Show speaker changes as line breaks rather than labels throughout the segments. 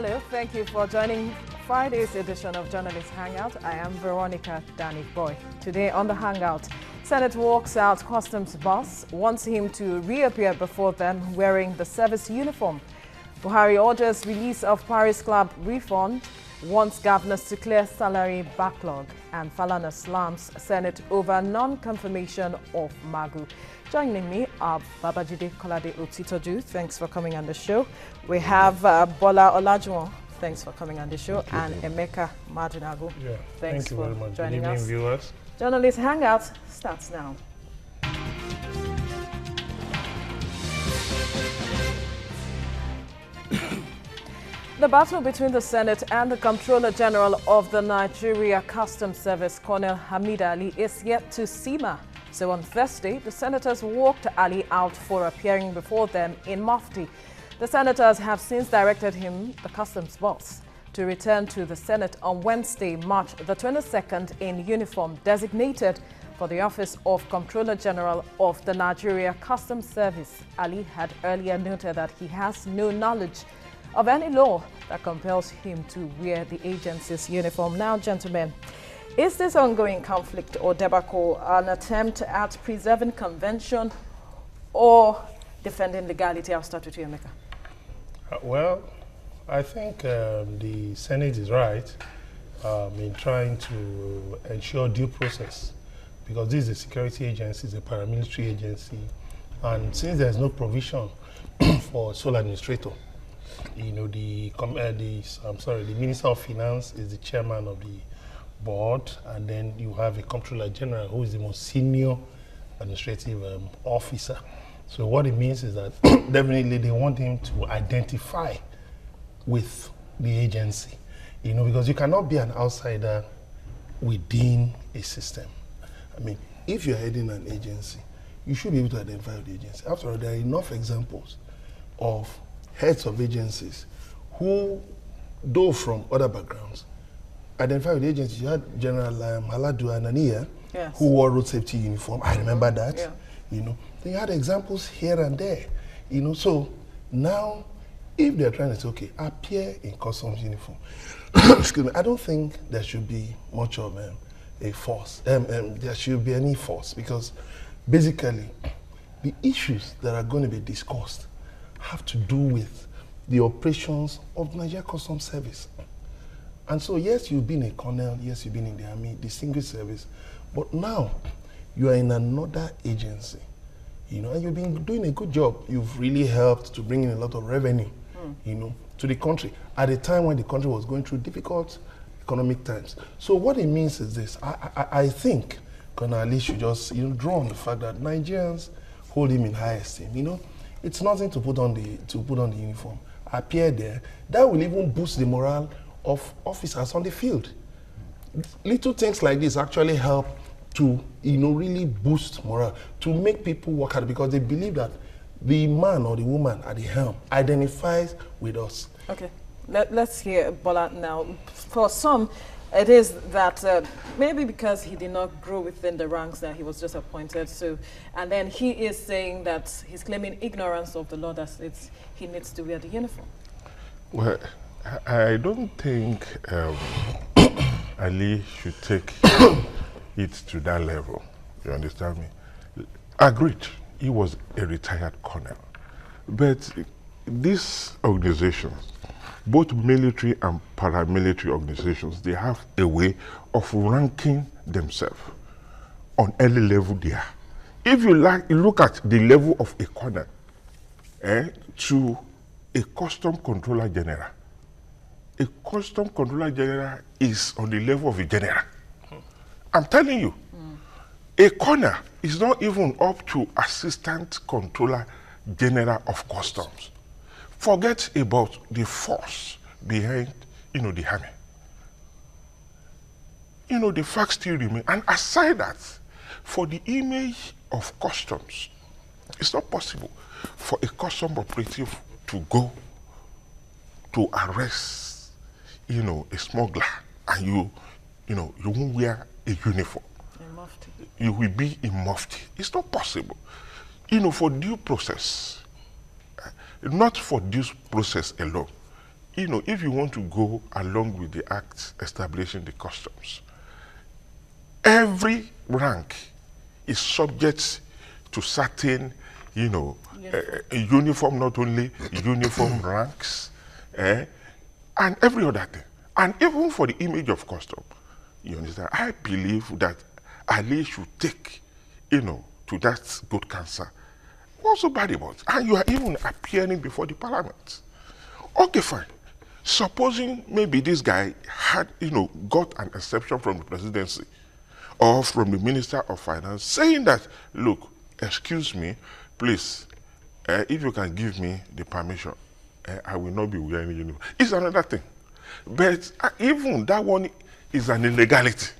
Hello, thank you for joining Friday's edition of Journalist Hangout. I am Veronica Danny Boy. Today on the Hangout, Senate walks out Customs boss, wants him to reappear before them wearing the service uniform. Buhari orders release of Paris Club refund, wants governors to clear salary backlog, and Falana slams Senate over non-confirmation of Magu. Joining me are Babajide Kolade Otitoju. Thanks for coming on the show. We have Bola Olajuwon. Thanks for coming on the show. And Emeka Madunagu.
Yeah,
Thanks
thank you
for
very much.
joining
Good evening,
us.
viewers.
Journalist Hangout starts now. The battle between the Senate and the Comptroller General of the Nigeria Customs Service, Colonel Hamid Ali, is yet to simmer. So on Thursday, the senators walked Ali out for appearing before them in Mufti. The senators have since directed him, the customs boss, to return to the Senate on Wednesday, March the 22nd in uniform designated for the office of Comptroller General of the Nigeria Customs Service. Ali had earlier noted that he has no knowledge of any law that compels him to wear the agency's uniform. Now, gentlemen, is this ongoing conflict or debacle an attempt at preserving convention or defending legality? I'll start with you, Emeka.
Well, I think the Senate is right in trying to ensure due process, because this is a security agency, it's a paramilitary agency, and since there's no provision for sole administrator, you know, the Minister of Finance is the chairman of the board, and then you have a Comptroller General who is the most senior administrative officer. So what it means is that definitely they want him to identify with the agency, you know, because you cannot be an outsider within a system. I mean, if you're heading an agency, you should be able to identify with the agency. After all, there are enough examples of heads of agencies who, though from other backgrounds, identify with the agency. You had General Haladu Anania, yes, who wore road safety uniform. I remember that. Yeah. You know, they had examples here and there. You know, so now, if they're trying to say, okay, appear in customs uniform, excuse me, I don't think there should be much of a force. There should be any force, because basically, the issues that are going to be discussed have to do with the operations of Nigeria Customs Service. And so, yes, you've been a colonel, yes, you've been in the army, distinguished service, but now you are in another agency, you know, and you've been doing a good job. You've really helped to bring in a lot of revenue, you know, to the country at a time when the country was going through difficult economic times. So what it means is this: I think Colonel Ali should just, you know, draw on the fact that Nigerians hold him in high esteem. You know, it's nothing to put on the uniform, appear there. That will even boost the morale of officers on the field. Little things like this actually help to, you know, really boost morale, to make people work hard, because they believe that the man or the woman at the helm identifies with us. Okay,
let's hear Bola now. For some, it is that maybe because he did not grow within the ranks that he was just appointed to, and then he is saying that he's claiming ignorance of the law that states he needs to wear the uniform. Well,
I don't think Ali should take it to that level. You understand me? Agreed, he was a retired colonel. But these organizations, both military and paramilitary organizations, they have a way of ranking themselves on any level they are. If you look at the level of a colonel to a custom controller general, a custom controller general is on the level of a general. I'm telling you, a colonel is not even up to assistant controller general of customs. Forget about the force behind, you know, the army. You know, the facts still remain. And aside that, for the image of customs, it's not possible for a custom operative to go to arrest, you know, a smuggler, and you won't wear a uniform. You will be in mufti. It's not possible. You know, for due process, not for due process alone, you know, if you want to go along with the act establishing the customs, every rank is subject to certain, you know, uniform, not only uniform ranks, and every other thing. And even for the image of custom, you understand, I believe that Ali should take, you know, to that good cancer. What's so bad about it? And you are even appearing before the parliament. Okay, fine. Supposing maybe this guy had, you know, got an exception from the presidency or from the Minister of Finance saying that, look, excuse me, please, if you can give me the permission, I will not be wearing uniform. It's another thing. But even that one is an illegality.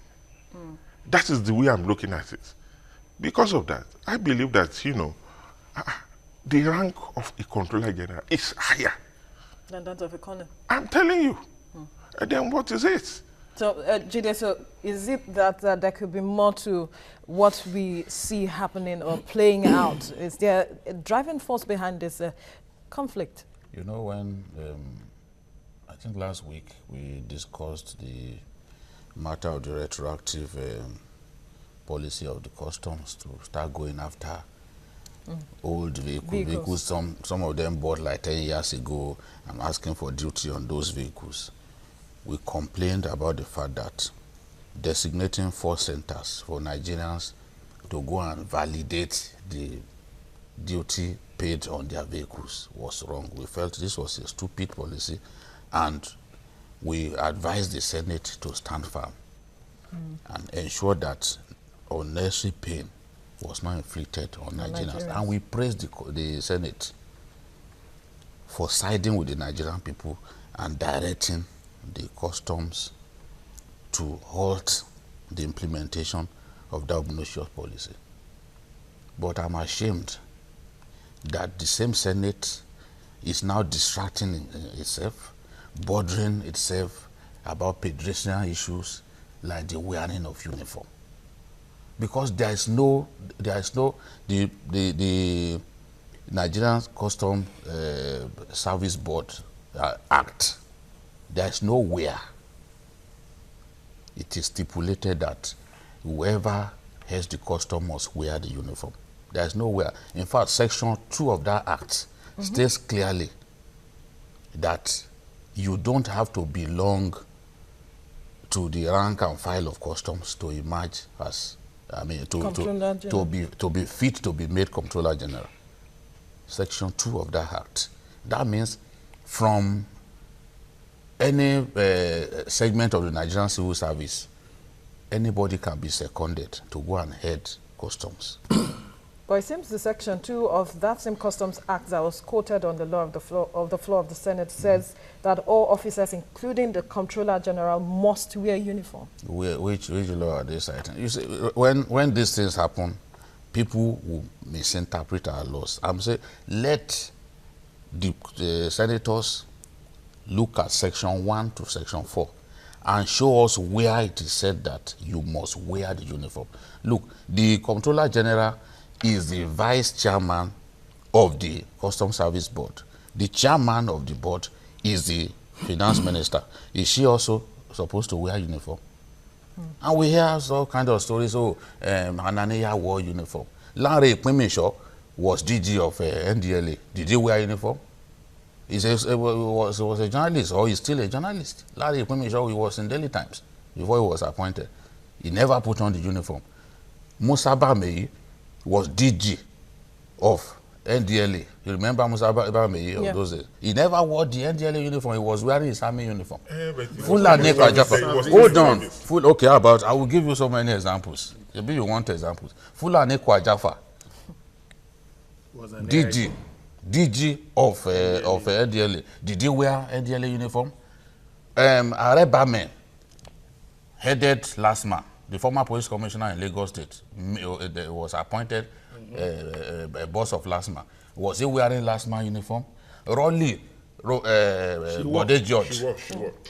That is the way I'm looking at it. Because of that, I believe that, you know, the rank of a controller general is higher
than that of a colonel.
I'm telling you. And then what is it?
So, Jide, so is it that there could be more to what we see happening or playing out? Is there a driving force behind this conflict?
You know, when I think last week we discussed the matter of the retroactive policy of the customs to start going after old vehicles. Some of them bought like 10 years ago and asking for duty on those vehicles. We complained about the fact that designating 4 centers for Nigerians to go and validate the duty paid on their vehicles was wrong. We felt this was a stupid policy, and we advised the Senate to stand firm and ensure that unnecessary pain was not inflicted on Nigerians. And we praised the Senate for siding with the Nigerian people and directing the customs to halt the implementation of that obnoxious policy. But I'm ashamed that the same Senate is now distracting itself, bothering itself about pedestrian issues like the wearing of uniform. Because the Nigerian Custom Service Board Act, there is nowhere it is stipulated that whoever has the custom must wear the uniform. There is nowhere. In fact, Section 2 of that act states clearly that you don't have to belong to the rank and file of customs to emerge as, I mean, to be fit to be made Comptroller General. Section 2 of that act. That means from any segment of the Nigerian civil service, anybody can be seconded to go and head customs.
But it seems the Section 2 of that same Customs Act that was quoted on the law of the floor of the Senate says that all officers, including the Comptroller General, must wear uniform.
Which law are they citing? You see, when these things happen, people will misinterpret our laws. I'm saying let the senators look at Section 1 to Section 4 and show us where it is said that you must wear the uniform. Look, the Comptroller General is the vice chairman of the Customs Service Board. The chairman of the board is the finance minister. Is she also supposed to wear uniform? And we hear all kinds of stories. Oh, Hananiya wore uniform. Lanre Ikpeminsho was DG of NDLA. Did he wear uniform? He was a journalist, or he's still a journalist. Lanre Ikpeminsho, he was in Daily Times before he was appointed. He never put on the uniform. Musa Bameyi was DG of NDLA. You remember Musa Bameyi of those days? He never wore the NDLA uniform. He was wearing his army uniform. Fulani Kwajafa. Hold on. Okay, I will give you so many examples. Maybe you want examples. Fulani Kwajafa. DG of NDLA. Did he wear NDLA uniform? Arebame headed LASMA. The former police commissioner in Lagos State was appointed a boss of LASMA. Was he wearing LASMA uniform? Rolly Bode George.
She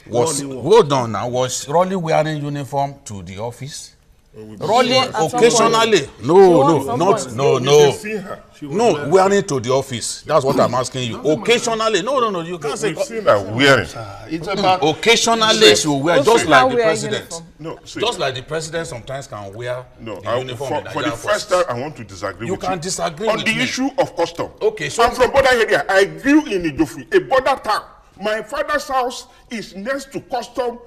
was.
Hold on now. Was Rolly wearing uniform to the office? Rolling
At some
occasionally.
point.
No.
See her.
No, wearing to the office. That's what I'm asking you. Occasionally. No. You can't say.
We've seen her wearing.
It's about
Occasionally she will wear,
Those
just
who
like
can
the
wear
president.
uniform.
No, see.
Just like the president sometimes can wear
No,
the uniform. in
for the
Nigerian
first
forces.
time, I want to disagree
You
with
can disagree
on
with
the
me.
issue of custom.
Okay, so-
I'm from border area. I grew in Ijofi, a border town. My father's house is next to custom,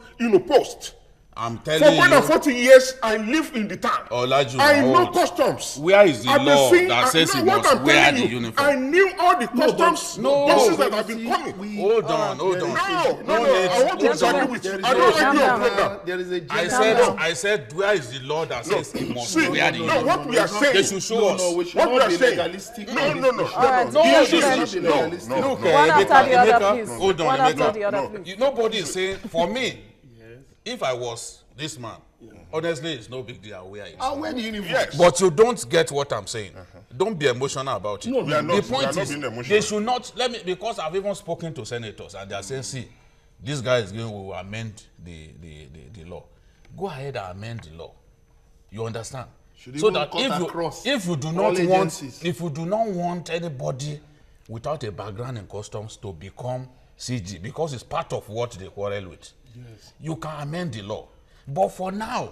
post.
I'm
For
telling
more than
you.
40 years, I live in the town.
Olaju,
I know
hold.
customs.
Where is the
I've been
law
seeing-
that says he
what
must
I'm
wear
telling
the
you,
uniform?
I knew all the customs
no,
buses
but
that have been coming.
Hold on.
No,
need-
I want to disagree with you. I don't like your program.
there is a
I said, where is the law that says he must
See,
wear the
no,
uniform?
what we are saying.
They should show us.
we should
What we
not
are
be
saying.
legalistic.
No.
All right,
The
no,
issue
friends.
is
no.
Look,
One after the other,
Emeka,
please.
hold on,
One after
Emeka.
the other, please.
Nobody is saying, for me, if I was this man, honestly, it's no big deal. I wear it.
I'll wear the uniform.
Yes.
But you don't get what I'm saying. Don't be emotional about it.
No,
we are not-
The
we are
point
not
is,
being emotional.
they should not, because I've even spoken to senators and they are saying, see, this guy is going to amend the law. Go ahead and amend the law. You understand?
Should
So
even
that
cut across
if you do
all
not want,
agencies.
if you do not want anybody without a background in customs to become CG, because it's part of what they quarrel with, you can amend the law. But for now,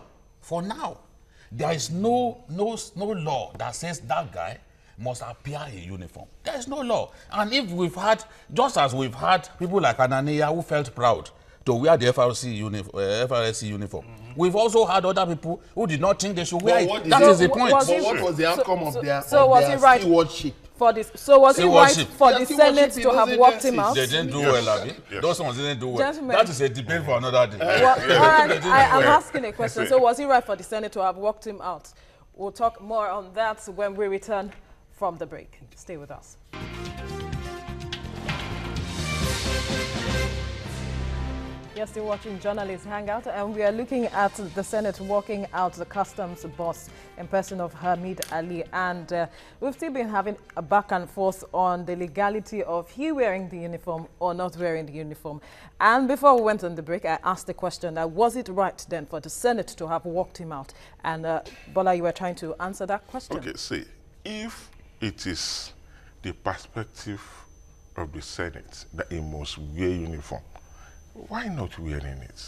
there is no law that says that guy must appear in uniform. There is no law. And if we've had, just as we've had people like Anania who felt proud to wear the FRSC uniform, we've also had other people who did not think they should wear
what
it.
is
That
it?
is the
So
point.
was
But
it-
what was the outcome of their
was it right?
stewardship?
For this, so was it right
Stewardship.
for
Yeah,
the
stewardship
Senate
in
to have
those
walked him
agencies.
out?
They didn't do well, Abi. Those ones didn't do well.
Gentlemen.
That is a debate for another day.
Well, all right, I'm asking a question. So was it right for the Senate to have walked him out? We'll talk more on that when we return from the break. Stay with us. You're still watching Journalists Hangout, and we are looking at the Senate walking out the customs boss in person of Hamid Ali. And we've still been having a back and forth on the legality of he wearing the uniform or not wearing the uniform. And before we went on the break, I asked the question, was it right then for the Senate to have walked him out? And Bola, you were trying to answer that question.
Okay, see, if it is the perspective of the Senate that he must wear uniform, why not wearing it?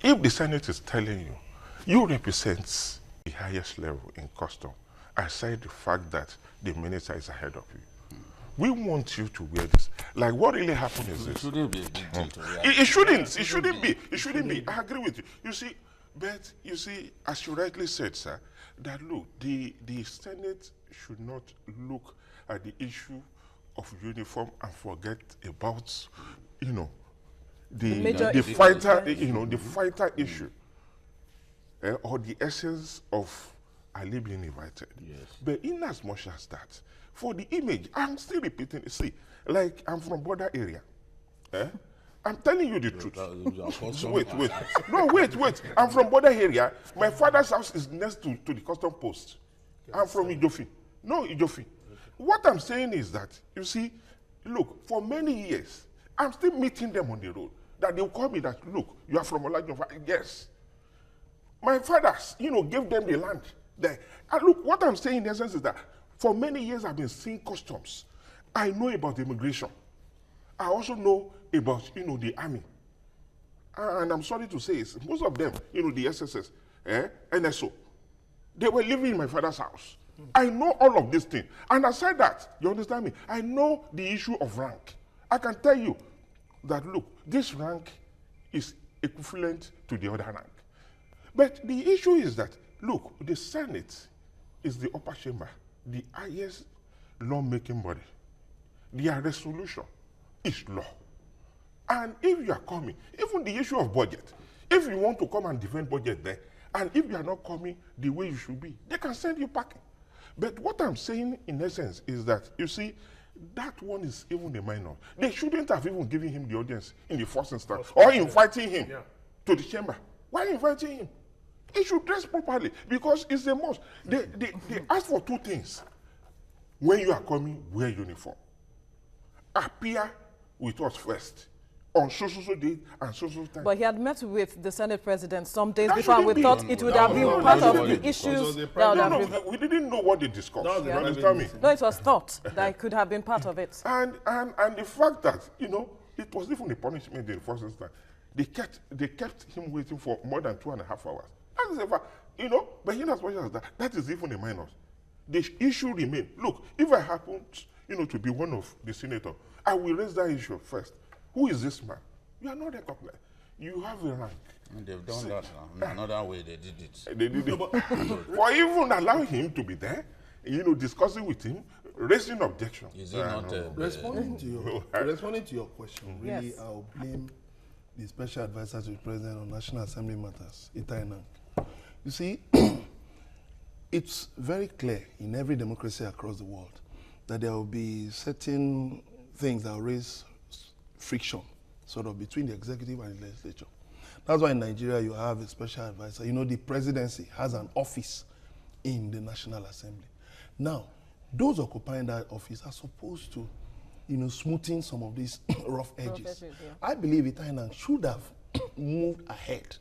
If the Senate is telling you, you represent the highest level in custom, aside the fact that the minister is ahead of you, we want you to wear this. Like, what really happened is this.
Shouldn't be a big deal to wear.
It shouldn't be. It shouldn't be. I agree with you. You see, but you see, as you rightly said, sir, that look, the Senate should not look at the issue of uniform and forget about,
major
the
issue.
fighter, the fighter issue, or the essence of Ali being invited.
Yes.
But in as much as that, for the image, I'm still repeating. See, like I'm from border area. I'm telling you the truth. Wait. No, wait. I'm from border area. My father's house is next to the custom post. I'm from Ijofi. No, Ijofi. What I'm saying is that, you see, look, for many years, I'm still meeting them on the road. That they'll call me that, look, you are from Olajuwon. Yes. My fathers, gave them the land there. And look, what I'm saying in essence is that for many years I've been seeing customs. I know about immigration. I also know about, the army. And I'm sorry to say, most of them, the SSS, NSO, they were living in my father's house. I know all of these things. And aside that, you understand me? I know the issue of rank. I can tell you that, look, this rank is equivalent to the other rank. But the issue is that, look, the Senate is the upper chamber, the highest lawmaking body. Their resolution is law. And if you are coming, even the issue of budget, if you want to come and defend budget there, and if you are not coming the way you should be, they can send you packing. But what I'm saying in essence is that, you see, that one is even a minor. They shouldn't have even given him the audience in the first instance, or inviting him to the chamber. Why inviting him? He should dress properly, because it's a must. They ask for two things. When you are coming, wear uniform. Appear with us first. on so date and so time.
But he had met with the Senate president some days
That
before, and we
shouldn't
thought
be.
it would have been
No,
part
that
of
shouldn't
the
be.
issues
the
that would
No,
have
no, we didn't know what they discussed.
That was the
You
private
understand me?
meeting.
No, it was thought that it could have been part of it.
And the fact that, you know, it was even a punishment in the first instance. They kept him waiting for more than 2.5 hours. That is a fact. You know, but in as much as that is even a minus. The issue remains. Look, if I happen, you know, to be one of the senators, I will raise that issue first. Who is this man? You are not recognized. You have a rank.
And they've done that now. Another way they did it.
They did it. For even allowing him to be there, you know, discussing with him, raising objections.
Is it not
Responding to your question, really,
Yes.
I'll blame the Special Advisor to the President on National Assembly Matters, Itainang. You see, it's very clear in every democracy across the world that there will be certain things that will raise friction, sort of, between the executive and the legislature. That's why in Nigeria you have a special advisor. You know, the presidency has an office in the National Assembly. Now, those occupying that office are supposed to, you know, smoothen some of these rough edges.
Yeah.
I believe Itainang should have moved ahead.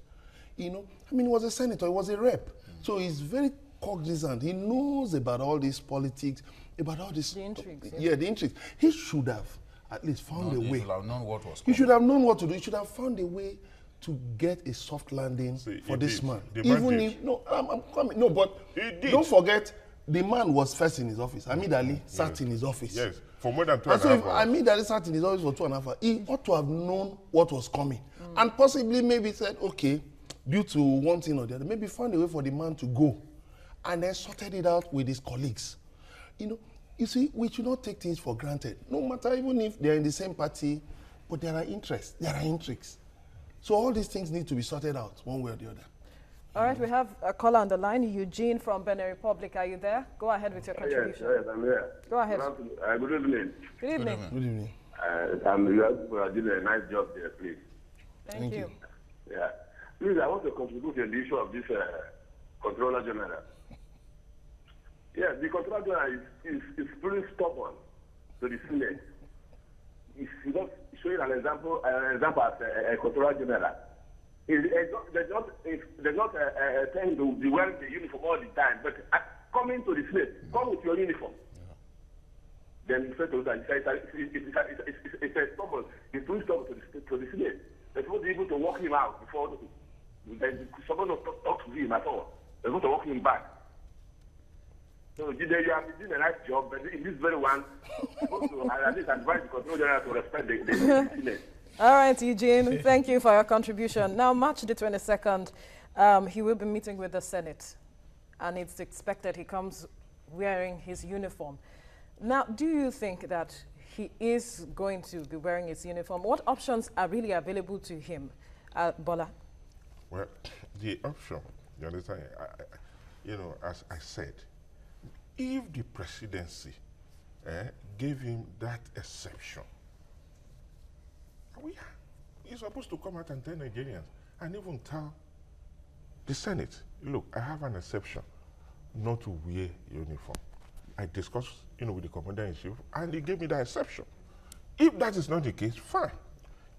You know, I mean, he was a senator, he was a rep. So he's very cognizant. He knows about all this politics, about all this.
The intrigues,
Yeah, the intrigues. He should have at least found a
He
way.
should have known what was
He
coming.
should have known what to do. He should have found a way to get a soft landing
See,
for
he
this
did.
man.
The man
Even
did.
if, no, I'm coming. No, but
He did.
don't forget, the man was first in his office. Hamid Ali sat in his office.
Yes, for more than 2.5
And so if
hours.
Hamid Ali sat in his office for 2.5 hours, he ought to have known what was coming. And possibly maybe said, okay, due to one thing or the other, maybe found a way for the man to go. And then sorted it out with his colleagues. You know, you see, we should not take things for granted. No matter even if they're in the same party, but there are interests, there are intrigues. So all these things need to be sorted out one way or the other.
All right, we have a caller on the line, Eugene from Benin Republic. Are you there? Go ahead with your contribution.
Yes, I'm here.
Go ahead.
Good evening.
Good evening.
Good evening.
You are doing a nice job there, please.
Thank you.
Yeah. Please, I want to contribute to the issue of this Controller General. Yes, the Controller General is pretty stubborn to the Senate. He's not showing an example as a Controller General. They're not trying to be wearing the uniform all the time, but coming to the Senate, come with your uniform. Then he said to that, it's a stubborn, he's too stubborn to the Senate. They're supposed to be able to walk him out before someone will talk to him at all. They're supposed to walk him back. So you have been doing a nice job, but in this very one, you're supposed to at least advise the Controller General to respect the Senate.
All right, Eugene, thank you for your contribution. Now, March the 22nd, he will be meeting with the Senate, and it's expected he comes wearing his uniform. Now, do you think that he is going to be wearing his uniform? What options are really available to him, Bola?
Well, the option, you understand, you know, as I said, if the presidency gave him that exception, he's supposed to come out and tell Nigerians and even tell the Senate, look, I have an exception not to wear uniform. I discussed, you know, with the commander-in-chief, and he gave me that exception. If that is not the case, fine.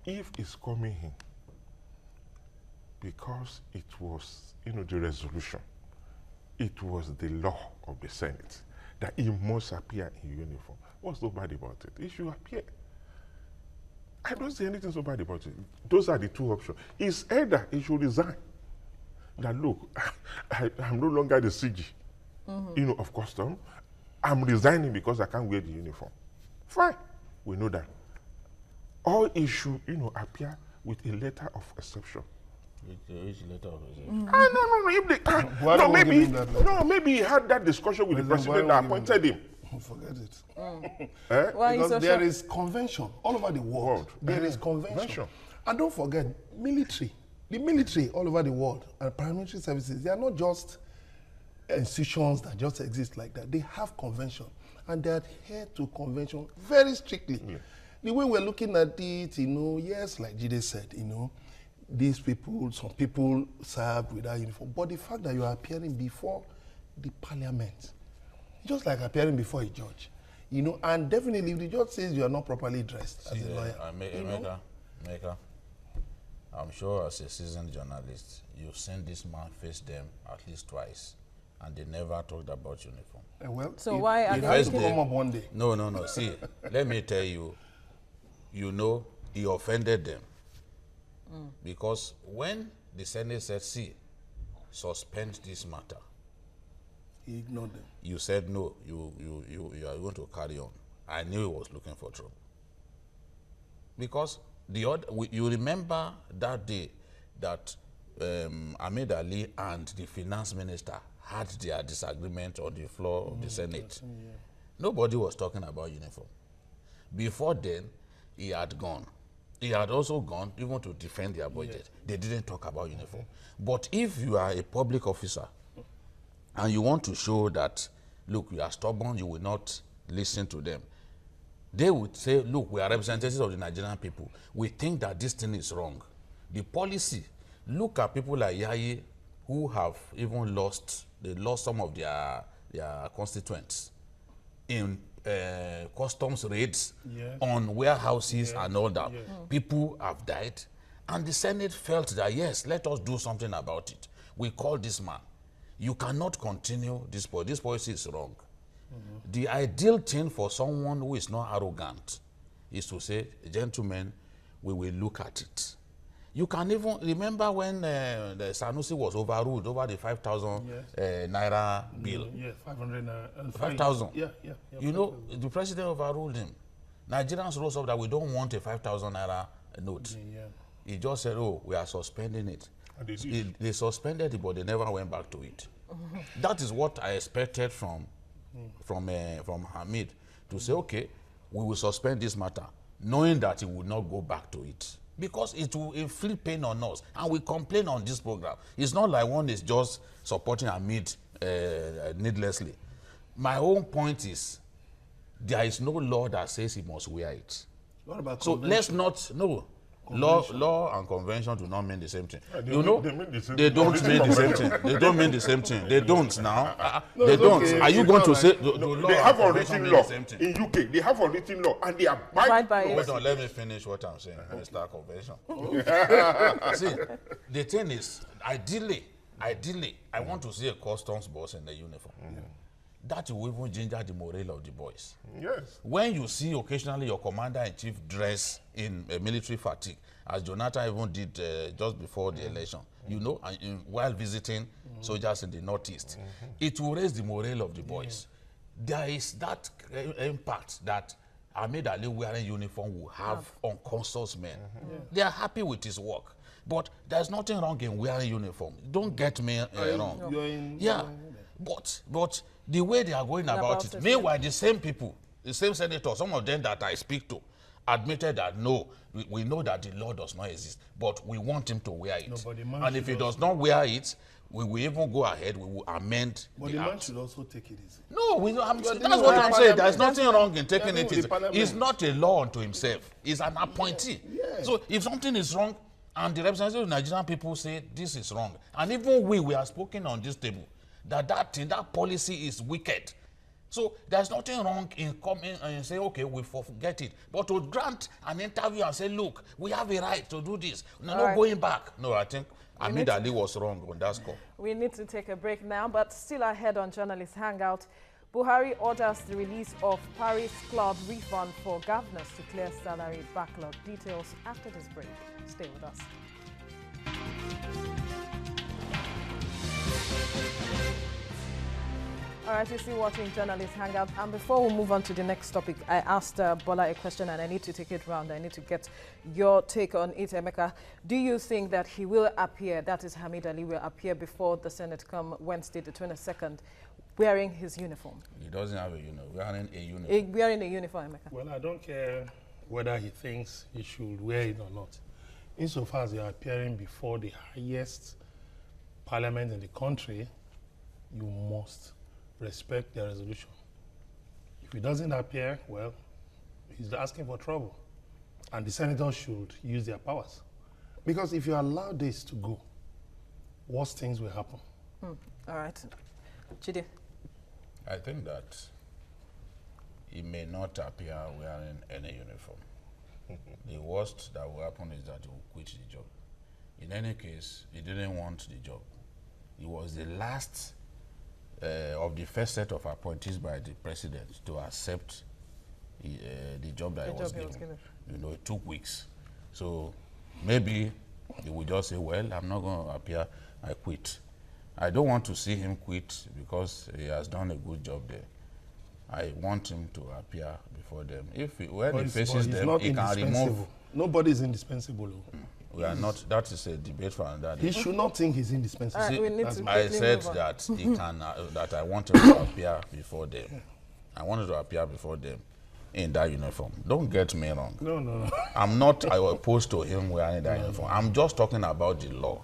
If it's coming in, because it was, you know, the resolution, it was the law of the Senate that he must appear in uniform. What's so bad about it? He should appear. I don't see anything so bad about it. Those are the two options. It's either he should resign. That look, I'm no longer the CG, you know, of custom. I'm resigning because I can't wear the uniform. Fine, we know that. Or he should, you know, appear with a letter of exception.
Which letter of exception?
No, maybe he had that discussion with the president that appointed him.
Forget it.
Why
Because
so
there
sure?
is convention all over the world. There is convention. And don't forget, military. The military all over the world and paramilitary services, they are not just institutions that just exist like that. They have convention. And they adhere to convention very strictly. Yeah. The way we're looking at it, you know, yes, like Jide said, you know, these people, some people served without uniform. But the fact that you are appearing before the parliament, just like appearing before a judge, you know, and definitely if the judge says you are not properly dressed as a lawyer,
Maker, I'm sure as a seasoned journalist, you've seen this man face them at least twice, and they never talked about uniform.
Well,
So why are
it
they
has to
looking-
come up one day.
No, no, no. See, let me tell you, he offended them. Because when the Senate said, see, suspend this matter,
He ignored them.
you said no, you are going to carry on. I knew he was looking for trouble. Because you remember that day that Ahmed Ali and the finance minister had their disagreement on the floor of the Senate. Nobody was talking about uniform. Before then, he had gone. He had also gone even to defend their budget. They didn't talk about uniform. But if you are a public officer and you want to show that, look, you are stubborn, you will not listen to them, they would say, look, we are representatives of the Nigerian people. We think that this thing is wrong. The policy, look at people like Yayi who have even lost some of their constituents in customs raids on warehouses and all that. People have died. And the Senate felt that, yes, let us do something about it. We call this man. You cannot continue this policy. This policy is wrong. The ideal thing for someone who is not arrogant is to say, gentlemen, we will look at it. You can even remember when the Sanusi was overruled over the 5,000 naira bill.
500
5,000.
Yeah.
You know, the president overruled him. Nigerians rose up that we don't want a 5,000 naira note. He just said, oh, we are suspending it.
And
They suspended it, but they never went back to it. That is what I expected from Hamid to say, okay, we will suspend this matter, knowing that he will not go back to it. Because it will inflict pain on us. And we complain on this program. It's not like one is just supporting Hamid needlessly. My own point is, there is no law that says he must wear it.
What about
So let's not, no. Law and convention do not mean the same thing. You know, they don't mean the same thing. They don't mean the same thing. They don't now. They don't.
okay.
Are you going to say the law
They have
and convention
unwritten
mean
law
the same thing?
in UK. They have unwritten law, and they
Abide
abide
by it.
Hold on, let me finish what I'm saying. Mr. Convention. See, the thing is, ideally, I want to see a customs boss in the uniform. That will even ginger the morale of the boys.
Yes.
When you see occasionally your commander-in-chief dress in military fatigue, as Jonathan even did just before the election, you know, while visiting soldiers in the Northeast, it will raise the morale of the boys. There is that impact that Ahmed Ali wearing uniform will have on consuls men. They are happy with his work. But there's nothing wrong in wearing uniform. Don't get me wrong.
You're in,
But the way they are going about it, meanwhile, the same people, the same senators, some of them that I speak to, admitted that no, we know that the law does not exist, but we want him to wear it.
No, but the man
and if he
should
does not wear it, we will even go ahead, we will amend
But
the
the man
act.
should also take it easy.
No, that's
dealing
what
with
I'm
the
saying. There's
parliament.
nothing wrong in taking
You're
it
dealing with
easy.
the parliament.
He's not a law unto himself. He's an appointee.
Yeah.
So if something is wrong, and the representatives of Nigerian people say this is wrong, and even we are spoken on this table, that policy is wicked. So there's nothing wrong in coming and say, okay, we forget it. But to grant an interview and say, look, we have a right to do this. No, not going back. No, I think Ahmed Ali was wrong on that score.
We need to take a break now, but still ahead on Journalist Hangout, Buhari orders the release of Paris Club refund for governors to clear salary backlog. Details after this break. Stay with us. All right, you're still watching Journalist Hangout. And before we move on to the next topic, I asked Bola a question and I need to take it round. I need to get your take on it, Emeka. Do you think that he will appear, that is Hamid Ali, will appear before the Senate come Wednesday, the 22nd, wearing his uniform?
He doesn't have a uniform. Wearing a uniform.
Wearing a uniform, Emeka.
Well, I don't care whether he thinks he should wear it or not. Insofar as you are appearing before the highest parliament in the country, you must respect their resolution. If he doesn't appear, well, he's asking for trouble. And the senators should use their powers. Because if you allow this to go, worse things will happen.
All right. Chidi.
I think that he may not appear wearing any uniform. The worst that will happen is that he will quit the job. In any case, he didn't want the job. He was the last of the first set of appointees by the president to accept the job that he was given. You know, it took weeks. So maybe he would just say, well, I'm not going to appear, I quit. I don't want to see him quit because he has done a good job there. I want him to appear before them. When he faces them, he can remove.
Nobody is indispensable.
We are not. That is a debate for another day.
He should not think he's indispensable.
I said that he can. That I wanted to appear before them. I wanted to appear before them in that uniform. Don't get me wrong.
No.
I'm not opposed to him wearing that uniform. I'm just talking about the law.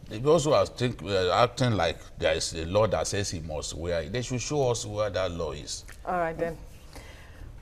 Those who are acting like there is a law that says he must wear it, they should show us where that law is.
All right, then.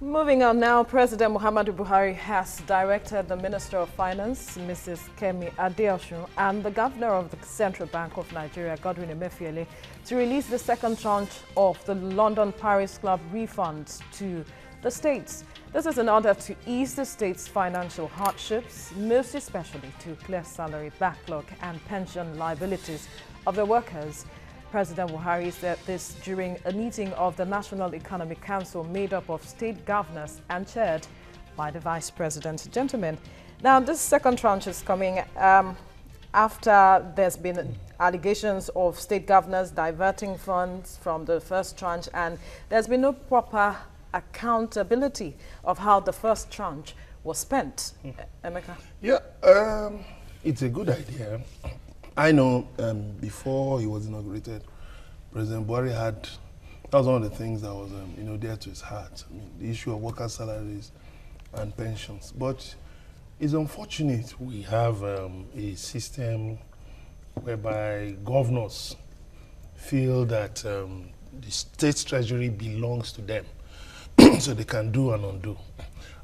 Moving on now, President Muhammadu Buhari has directed the Minister of Finance, Mrs. Kemi Adeosun, and the Governor of the Central Bank of Nigeria, Godwin Emefiele, to release the second tranche of the London Paris Club refunds to the states. This is in order to ease the state's financial hardships, most especially to clear salary backlog and pension liabilities of the workers. President Buhari said this during a meeting of the National Economic Council made up of state governors and chaired by the Vice President. Gentlemen, now this second tranche is coming after there's been allegations of state governors diverting funds from the first tranche, and there's been no proper accountability of how the first tranche was spent. Emeka?
Yeah, it's a good idea. I know before he was inaugurated, President Buhari that was one of the things that was dear to his heart. I mean, the issue of worker salaries and pensions. But it's unfortunate we have a system whereby governors feel that the state treasury belongs to them, so they can do and undo.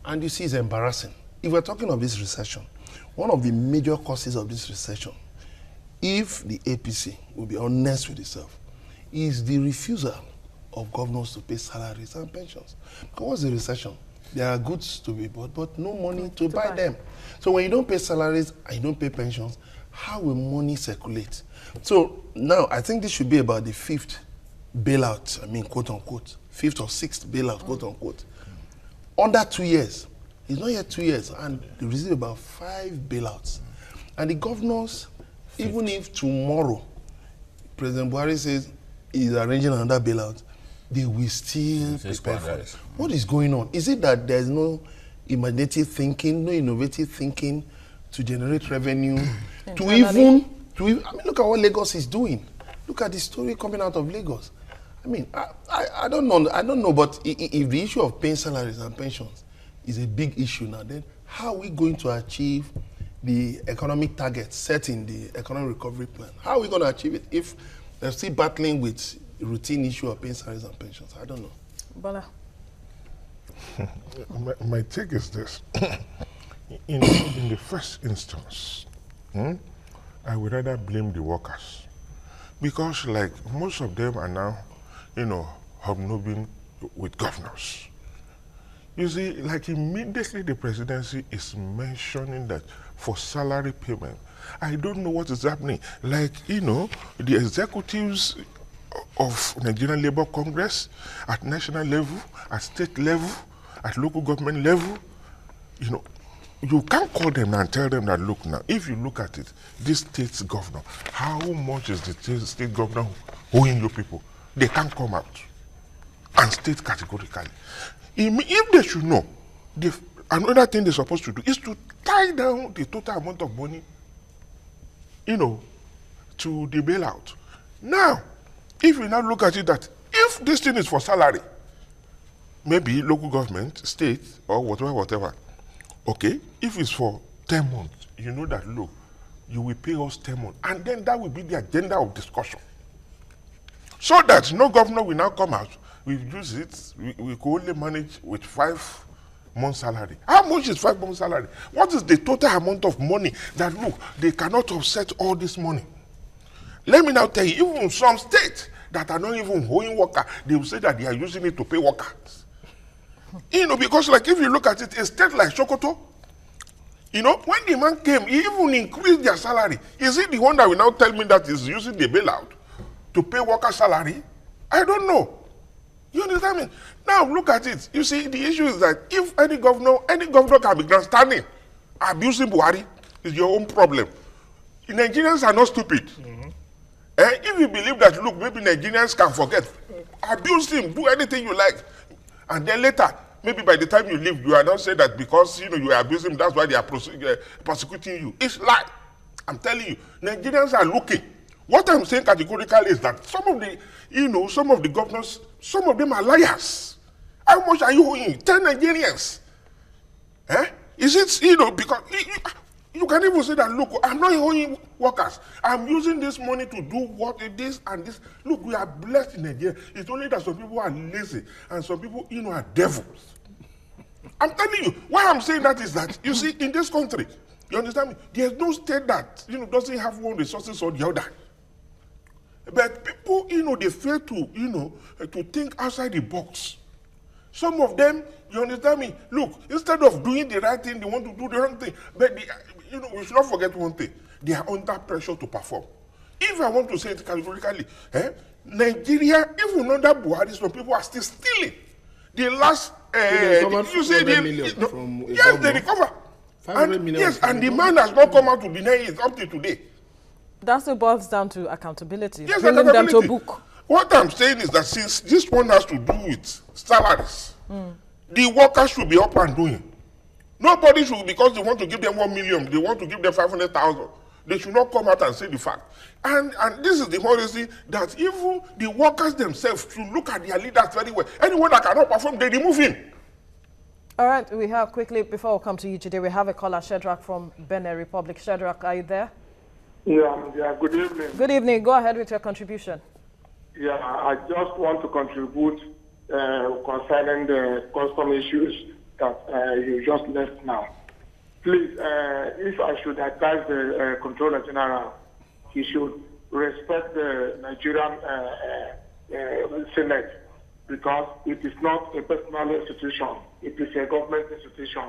And you see, it's embarrassing. If we're talking of this recession, one of the major causes of this recession, if the APC will be honest with itself, is the refusal of governors to pay salaries and pensions. Because what's the recession? There are goods to be bought, but no money to buy them. So when you don't pay salaries and you don't pay pensions, how will money circulate? So now I think this should be about the fifth bailout, quote unquote, fifth or sixth bailout, quote unquote. Under 2 years, it's not yet 2 years, and they receive about 5 bailouts. And the governors, even if tomorrow President Buhari says he's arranging another bailout, they will still prepare for it. What is going on? Is it that there's no imaginative thinking, no innovative thinking to generate revenue, look at what Lagos is doing. Look at the story coming out of Lagos. I don't know, but if the issue of paying salaries and pensions is a big issue now, then how are we going to achieve the economic targets set in the economic recovery plan? How are we going to achieve it if they're still battling with the routine issue of paying salaries and pensions? I don't know.
Bola.
My take is this. in the first instance, I would rather blame the workers. Because like most of them are now, hobnobbing with governors. You see, like immediately the presidency is mentioning that for salary payment, I don't know what is happening. Like, the executives of Nigerian Labour Congress at national level, at state level, at local government level, you can't call them and tell them that, look now, if you look at it, this state's governor, how much is the state governor owing you people? They can't come out and state categorically. If they should know, another thing they're supposed to do is to tie down the total amount of money, to the bailout. Now, if we now look at it that if this thing is for salary, maybe local government, state, or whatever, okay, if it's for 10 months, you know that, look, you will pay us 10 months. And then that will be the agenda of discussion. So that no governor will now come out, we've used it, we could only manage with 5 months salary. How much is 5 months salary? What is the total amount of money that, look, they cannot offset all this money? Let me now tell you, even some states that are not even owing workers, they will say that they are using it to pay workers. Because like if you look at it, a state like Sokoto, You know, when the man came, he even increased their salary. Is he the one that will now tell me that he's using the bailout to pay worker salary? I don't know. You understand me? Now look at it. You see, the issue is that if any governor can be grandstanding, abusing Buhari is your own problem. Nigerians are not stupid. If you believe that, look, maybe Nigerians can forget, abuse him, do anything you like, and then later, maybe by the time you leave, you are not saying that because you are abusing him, that's why they are persecuting you. It's lie. I'm telling you, Nigerians are looking. What I'm saying categorically is that some of the governors, some of them are liars. How much are you owing? 10 Nigerians. Is it, because you can even say that, look, I'm not owing workers. I'm using this money to do what it is and this. Look, we are blessed in Nigeria. It's only that some people are lazy and some people, are devils. I'm telling you, why I'm saying that is that, you see, in this country, you understand me? There's no state that, doesn't have one resources or the other. But people, they fail to, to think outside the box. Some of them, you understand me? Look, instead of doing the right thing, they want to do the wrong thing. But, we should not forget one thing. They are under pressure to perform. If I want to say it categorically, Nigeria, even under Buhari, some people are still stealing. The last, you say they recover. 500 million. Yes, and the man has not come out to deny it up to today.
That still boils down to accountability.
Yes,
bringing them to book.
What I'm saying is that since this one has to do with salaries, the workers should be up and doing. Nobody should, because they want to give them 1 million, they want to give them 500,000. They should not come out and say the fact. And this is the policy that even the workers themselves should look at their leaders very well. Anyone that cannot perform, they remove him.
All right, we have quickly, before we come to you today, we have a caller, Shedrack from Benin Republic. Shedrack, are you there?
Yeah, good evening.
Good evening. Go ahead with your contribution.
Yeah, I just want to contribute concerning the custom issues that you just left now. Please, if I should advise the Controller General, he should respect the Nigerian Senate, because it is not a personal institution, it is a government institution.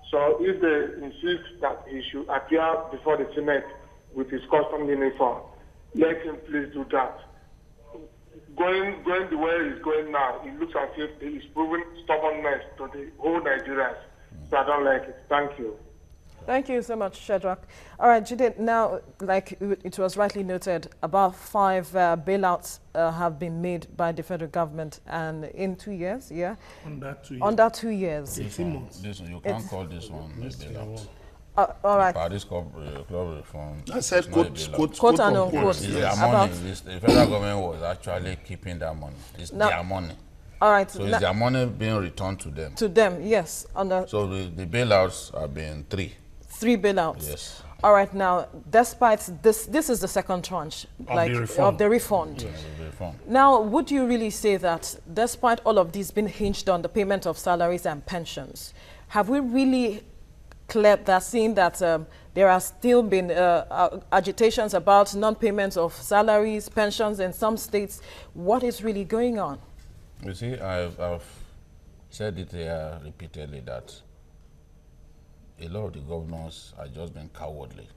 So if they insist that he should appear before the Senate with his custom uniform, let him please do that. Going the way he's going now, it looks as if he is proving stubbornness to the whole Nigerians. So I don't like it. Thank you.
Thank you so much, Shedrack. All right, Judith, now, like it was rightly noted, about 5 bailouts have been made by the federal government, and in 2 years, yeah? Under 2 years.
18 months.
Listen, you can't call this one a bailout.
All right.
Paris Club reform.
I said
quote and unquote.
Their money. The federal government was actually keeping that money. It's their money.
All right.
So is their money being returned to them?
To them, yes.
So the bailouts have been 3.
3 bailouts.
Yes.
All right. Now, despite this is the second tranche of the refund.
Yes, the refund.
Now, would you really say that despite all of this being hinged on the payment of salaries and pensions, have we really cleared that, seeing that there are still been agitations about non-payments of salaries, pensions in some states? What is really going on?
You see, I've said it here repeatedly that a lot of the governors are just being cowardly.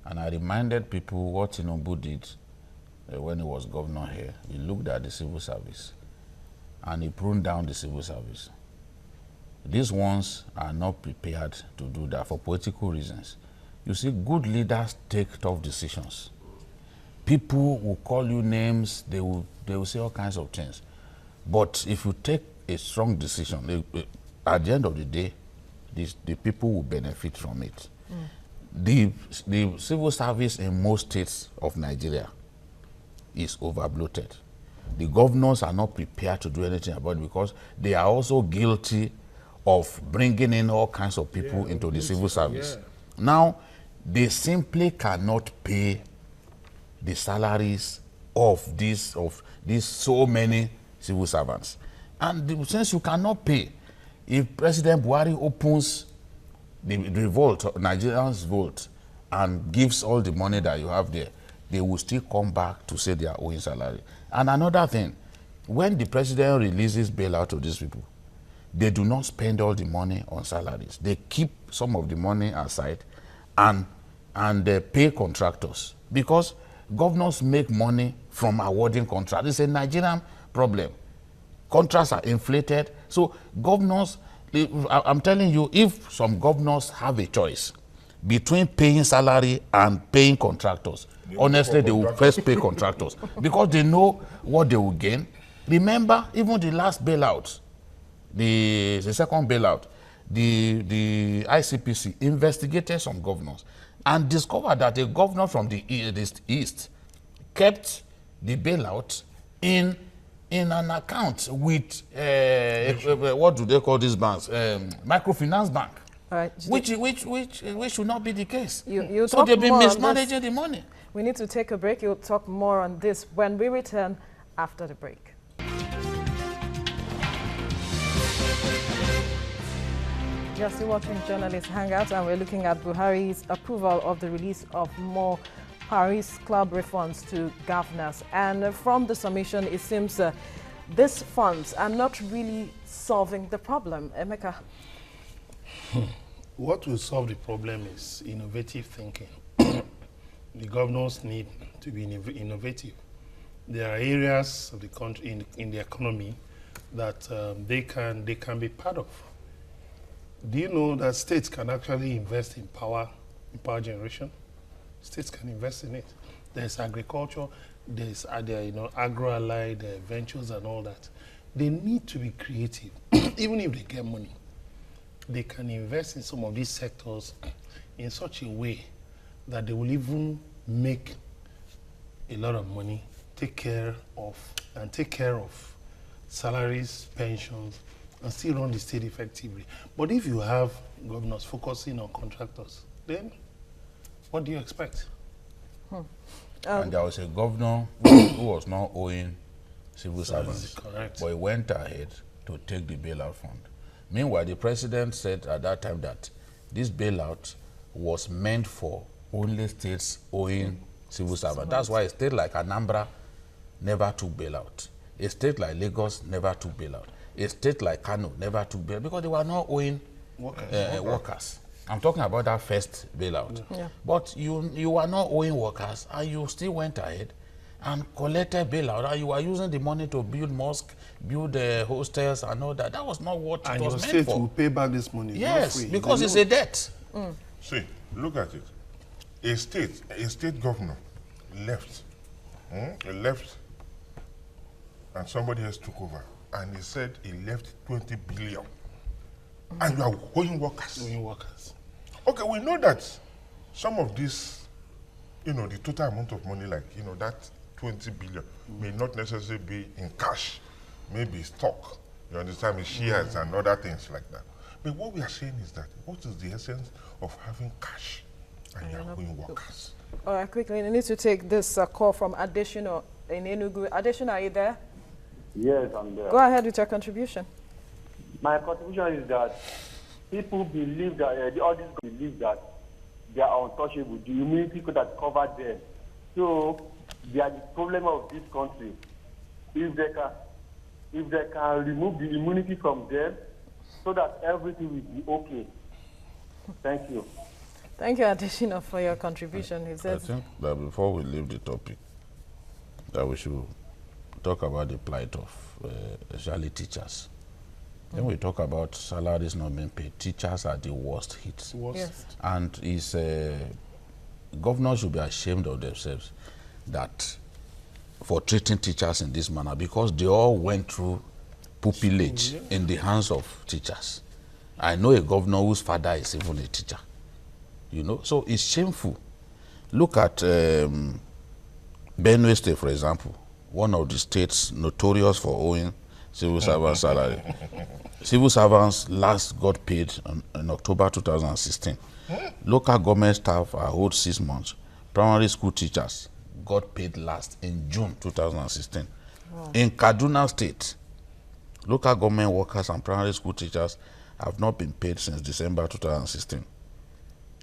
And I reminded people what Tinubu did when he was governor here. He looked at the civil service and he pruned down the civil service. These ones are not prepared to do that for political reasons. You see, good leaders take tough decisions. People will call you names, they will say all kinds of things. But if you take a strong decision, at the end of the day, the people will benefit from it. The civil service in most states of Nigeria is overbloated. The governors are not prepared to do anything about it because they are also guilty of bringing in all kinds of people into the civil service. Yeah. Now, they simply cannot pay the salaries of these so many civil servants. And since you cannot pay, if President Buhari opens the revolt, Nigerians vote, and gives all the money that you have there, they will still come back to say they are owing salary. And another thing, when the president releases bailout to these people, they do not spend all the money on salaries. They keep some of the money aside and pay contractors, because governors make money from awarding contracts. It's a Nigerian problem. Contracts are inflated. So governors, I'm telling you, if some governors have a choice between paying salary and paying contractors, honestly, they will first pay contractors because they know what they will gain. Remember, even the last bailout, the second bailout, the ICPC investigated some governors and discovered that a governor from the east kept the bailout in an account with what do they call these banks? Microfinance bank. Right. Which should not be the case. So they've been mismanaging the money.
We need to take a break. You'll talk more on this when we return after the break. You're still watching Journalist Hangout, and we're looking at Buhari's approval of the release of more Paris Club refunds to governors. And from the submission, it seems these funds are not really solving the problem. Emeka?
What will solve the problem is innovative thinking. The governors need to be innovative. There are areas of the country in the economy that they can be part of. Do you know that states can actually invest in power generation? States can invest in it. There's agriculture, there's agro-allied ventures and all that. They need to be creative. Even if they get money, they can invest in some of these sectors in such a way that they will even make a lot of money, take care of salaries, pensions, and still run the state effectively. But if you have governors focusing on contractors, then what do you expect?
And there was a governor who was not owing civil servants, but he went ahead to take the bailout fund. Meanwhile, the president said at that time that this bailout was meant for only states owing civil servants. That's why a state like Anambra never took bailout. A state like Lagos never took bailout. A state like Kano never took bailout because they were not owing workers. I'm talking about that first bailout. Yeah. But you were not owing workers, and you still went ahead and collected bailout, and you were using the money to build mosques, build hostels and all that. That was not what it was meant for. And your state
will pay back this money.
Yes, because it's a debt.
See, look at it. A state governor left. He left, and somebody else took over. And he said he left 20 billion. And you are owing workers. Okay, we know that some of this, the total amount of money, like, that 20 billion may not necessarily be in cash, maybe stock, you understand, shares and other things like that. But what we are saying is that, what is the essence of having cash and you are owing workers?
All right, quickly, I need to take this call from Adesina in Enugu. Adesina, are you there?
Yes, I'm there.
Go ahead with your contribution.
My contribution is that people believe that, all these believe that they are untouchable. The immunity could have covered them. So, they are the problem of this country. If they can remove the immunity from them, so that everything will be okay. Thank you.
Thank you, Adesina, for your contribution.
I think that before we leave the topic, that we should talk about the plight of especially teachers. When we talk about salaries not being paid, teachers are the worst hit.
Yes.
And governors should be ashamed of themselves that for treating teachers in this manner, because they all went through pupillage in the hands of teachers. I know a governor whose father is even a teacher. So it's shameful. Look at Benue State, for example, one of the states notorious for owing civil servants salary. Civil servants last got paid in October 2016. Local government staff are owed 6 months. Primary school teachers got paid last in June 2016. Wow. In Kaduna State, local government workers and primary school teachers have not been paid since December 2016.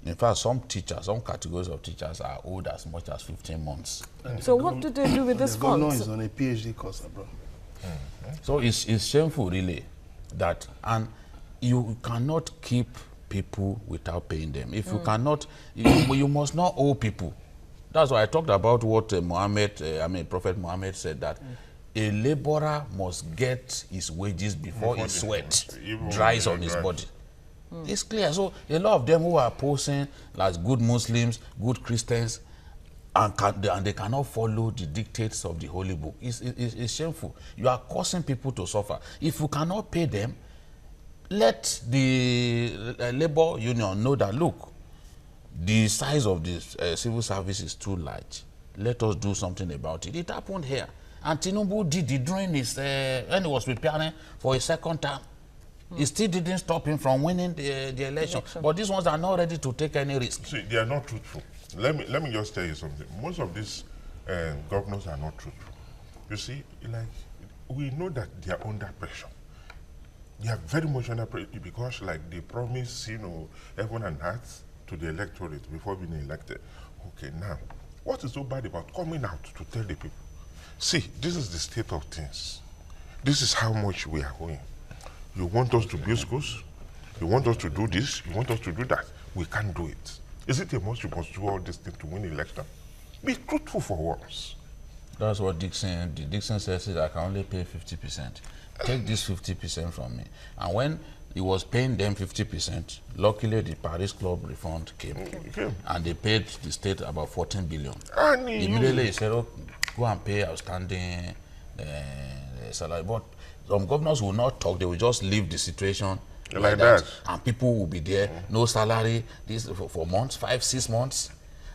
In fact, some categories of teachers are owed as much as 15 months.
So what do they do with this fund?
The governor is on a PhD course abroad.
So it's shameful, really. that, and you cannot keep people without paying them. If you cannot, you must not owe people. That's why I talked about what Prophet Muhammad said, that a laborer must get his wages before his sweat dries on his body. It's clear. So a lot of them who are posing as good Muslims, good Christians, and they cannot follow the dictates of the Holy Book. It's shameful. You are causing people to suffer. If you cannot pay them, let the labor union know that, look, the size of this civil service is too large. Let us do something about it. It happened here. And Tinubu did it during his, when he was preparing for his second term. It still didn't stop him from winning the election. But these ones are not ready to take any risk.
See, they are not truthful. Let me just tell you something. Most of these governors are not truthful. You see, like, we know that they are under pressure. They are very much under pressure because, like, they promise, heaven and earth to the electorate before being elected. Okay, now, what is so bad about coming out to tell the people? See, this is the state of things. This is how much we are going. You want us to build schools? You want us to do this? You want us to do that? We can't do it. Is it a must you must do all these things to win the election? Be truthful for once.
That's what Dixon did. Dixon says I can only pay 50%. Take this 50% from me. And when he was paying them 50%, luckily the Paris Club refund came. And they paid the state about 14 billion. Immediately he said, oh, go and pay outstanding salary. But some governors will not talk, they will just leave the situation like that. And people will be there, no salary, this for months, 5, 6 months.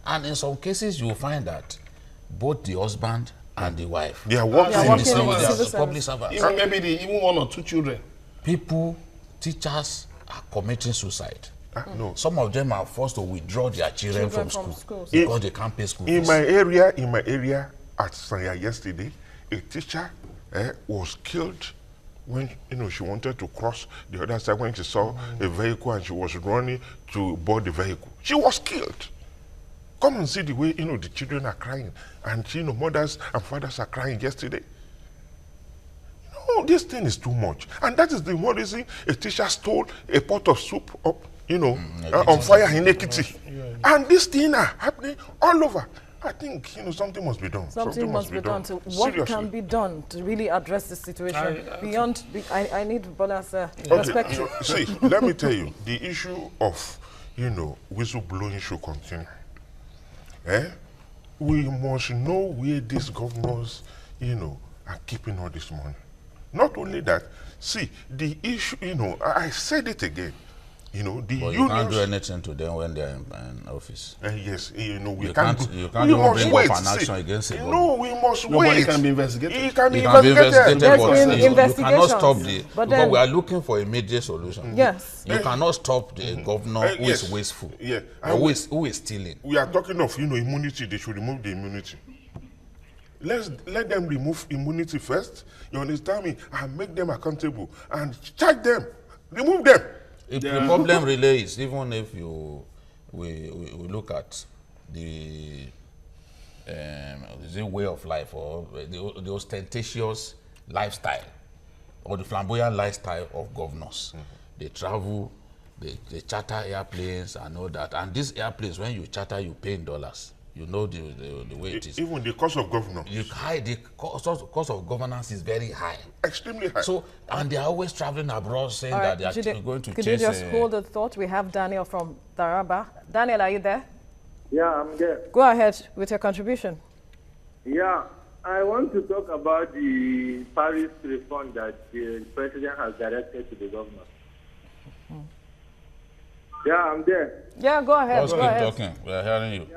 And in some cases, you will find that both the husband and the wife,
they are working in the
civil public servants.
Even maybe even 1 or 2 children.
People, teachers are committing suicide.
No.
Some of them are forced to withdraw their children from school because they can't pay school fees.
In my area at Sanya yesterday, a teacher was killed when she wanted to cross the other side, when she saw a vehicle and she was running to board the vehicle. She was killed. Come and see the way the children are crying, and mothers and fathers are crying yesterday. This thing is too much, and that is the more reason a teacher stole a pot of soup up, on fire in Ekiti, and this thing are happening all over. I think something must be done.
Something must be done. So what can be done to really address the situation beyond? I need Bola's perspective.
See, let me tell you, the issue of whistleblowing should continue. We must know where these governors, are keeping all this money. Not only that, see the issue. I said it again. The
but you can't do anything to them when they're in office.
Yes, we
you
can't.
You can't even bring up an action against it.
No, we must wait.
Nobody can be investigated.
He can be
There's
investigated.
been
You cannot
investigations,
stop the.
but
Because we are looking for a immediate solution.
Yes.
You cannot stop the governor who is wasteful.
Yeah.
Or who is stealing.
We are talking of immunity. They should remove the immunity. Let them remove immunity first. You understand me? And make them accountable and charge them. Remove them.
The problem really is, even if we look at the way of life or the ostentatious lifestyle or the flamboyant lifestyle of governors. They travel, they charter airplanes and all that. And these airplanes, when you charter, you pay in dollars. You know the way it is.
Even the cost of governance.
The cost of governance is very high.
Extremely high.
So, and they are always traveling abroad saying that they are going to
Could
chase...
you just hold the thought? We have Daniel from Taraba. Daniel, are you there?
Yeah, I'm there.
Go ahead with your contribution.
Yeah, I want to talk about the Paris refund that the president has directed to the governor. Yeah, I'm there.
Yeah, go ahead.
Let's keep talking. We are hearing you.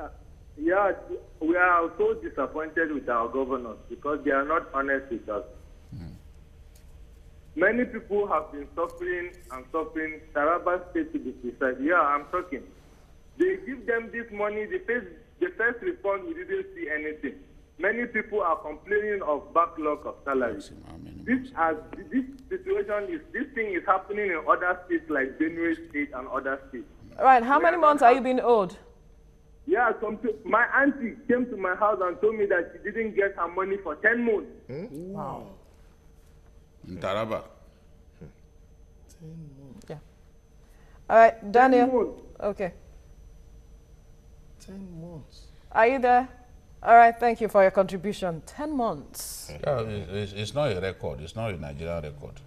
Yeah, we are so disappointed with our governors because they are not honest with us. Many people have been suffering and suffering. Taraba State to be precise. Yeah, I'm talking. They give them this money. The first refund, we didn't see anything. Many people are complaining of backlog of salaries. This thing is happening in other states like Benue State and other states.
All right, how many months are you being owed?
Yeah, my auntie came to my house and told me that she didn't get her money for 10 months.
Wow.
In Taraba?
10 months.
Yeah. All right, Daniel.
10 months.
Okay.
10 months.
Are you there? All right, thank you for your contribution. 10 months.
Yeah, it's not a record. It's not a Nigerian record.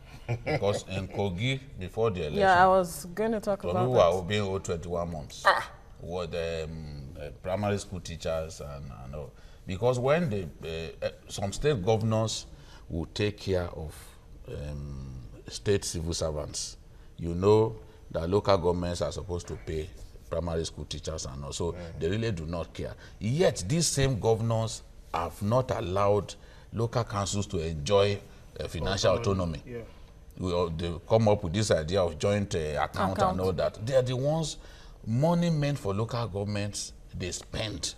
Because in Kogi, before the election,
Yeah, I was going to talk
some
about
people
that.
were being owed 21 months. Were the primary school teachers and all. Because when some state governors will take care of state civil servants, you know that local governments are supposed to pay primary school teachers and all. So they really do not care. Yet these same governors have not allowed local councils to enjoy financial autonomy.
Yeah.
They come up with this idea of joint account and all that. They are the ones, money meant for local governments, they spend.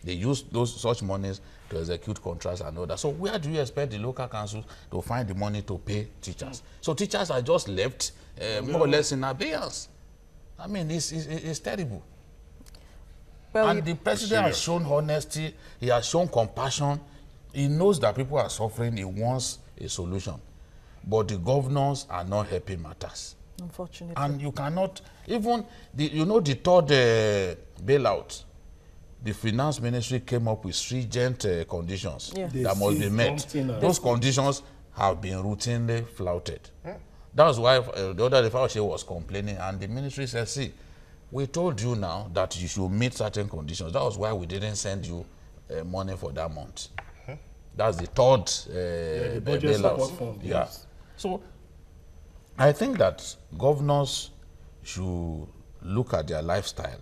They use such monies to execute contracts and all that. So where do you expect the local councils to find the money to pay teachers? So teachers are just left more or less in abeyance. I mean, it's terrible.
Well,
and the president has shown honesty. He has shown compassion. He knows that people are suffering. He wants a solution. But the governors are not helping matters.
Unfortunately.
And you cannot, even, the third bailout, the finance ministry came up with stringent conditions that must be met. Those conditions have been routinely flouted. That's why the other day was complaining, and the ministry said, see, we told you now that you should meet certain conditions. That was why we didn't send you money for that month. That's the third
the budget support fund.
Yeah.
Yes.
So I think that governors should look at their lifestyle.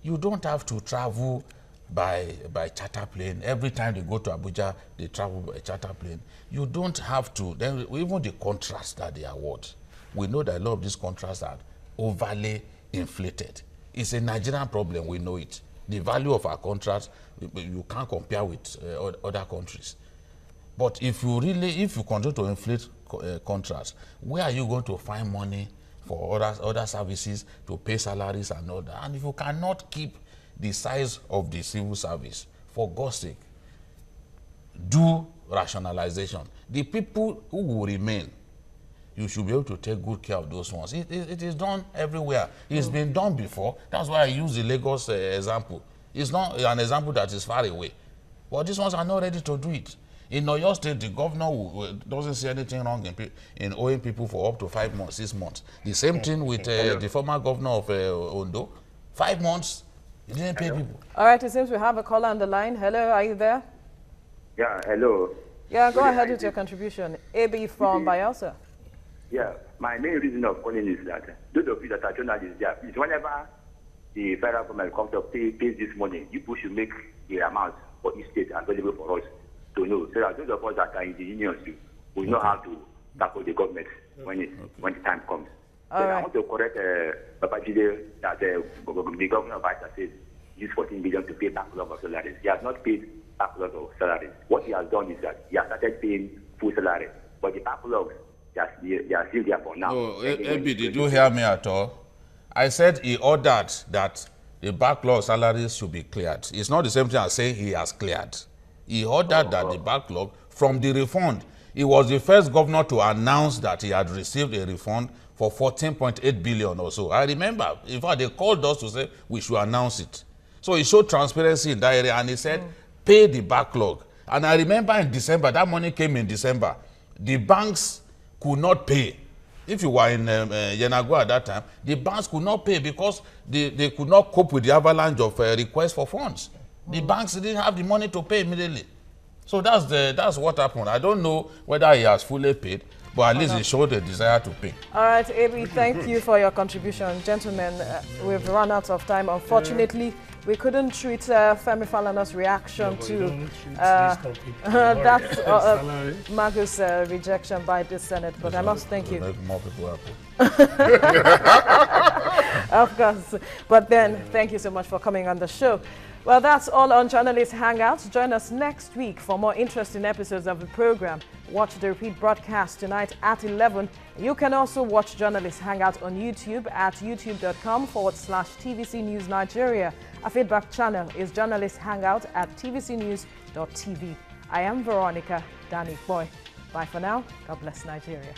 You don't have to travel by charter plane. Every time they go to Abuja, they travel by charter plane. You don't have to. Then even the contracts that they award, we know that a lot of these contracts are overly inflated. It's a Nigerian problem, we know it. The value of our contracts, you can't compare with other countries. But if you continue to inflate contracts, where are you going to find money for other services to pay salaries and all that? And if you cannot keep the size of the civil service, for God's sake, do rationalization. The people who will remain, you should be able to take good care of those ones. It is done everywhere. It's been done before. That's why I use the Lagos example. It's not an example that is far away. But these ones are not ready to do it. In Oyo State, the governor doesn't see anything wrong in owing people for up to 5 months, 6 months. The same thing with the former governor of Ondo. 5 months, he didn't pay people.
All right, it seems we have a caller on the line. Hello, are you there?
Yeah, hello.
Yeah, go ahead with your contribution. AB from Bayelsa.
Yeah, my main reason of calling is that those of you that are journalists, is whenever the federal government comes to pay this money, you should make the amount for each state available for us to know. So that those of us that are in the unions will know how to tackle the government when the time comes.
All right.
I want to correct Babajide that the governor of Bayelsa said use 14 billion to pay backlog of salaries. He has not paid backlog of salaries. What he has done is that he has started paying full salary, but the backlog they are still there for now.
No, Ebi, did you hear me at all? I said he ordered that the backlog salaries should be cleared. It's not the same thing as saying he has cleared. He ordered that the backlog from the refund. He was the first governor to announce that he had received a refund for 14.8 billion or so. I remember, in fact, they called us to say we should announce it. So he showed transparency in that area and he said, pay the backlog. And I remember in December, that money came in December. The banks could not pay. If you were in Yenagoa at that time, the banks could not pay because they could not cope with the avalanche of requests for funds. The banks didn't have the money to pay immediately. So that's what happened. I don't know whether he has fully paid, but at least he showed a desire to pay.
All right, Abi, thank you for your contribution. Gentlemen, we've run out of time. Unfortunately, we couldn't treat Femi Falana's reaction to that's Marcus' rejection by the Senate. But I must thank you.
Make more people happy.
Of course. But then, thank you so much for coming on the show. Well, that's all on Journalist Hangouts. Join us next week for more interesting episodes of the program. Watch the repeat broadcast tonight at 11. You can also watch Journalist Hangout on YouTube at youtube.com/TVC News Nigeria. Our feedback channel is Journalist Hangout at tvcnews.tv. I am Veronica Danny Boy. Bye for now. God bless Nigeria.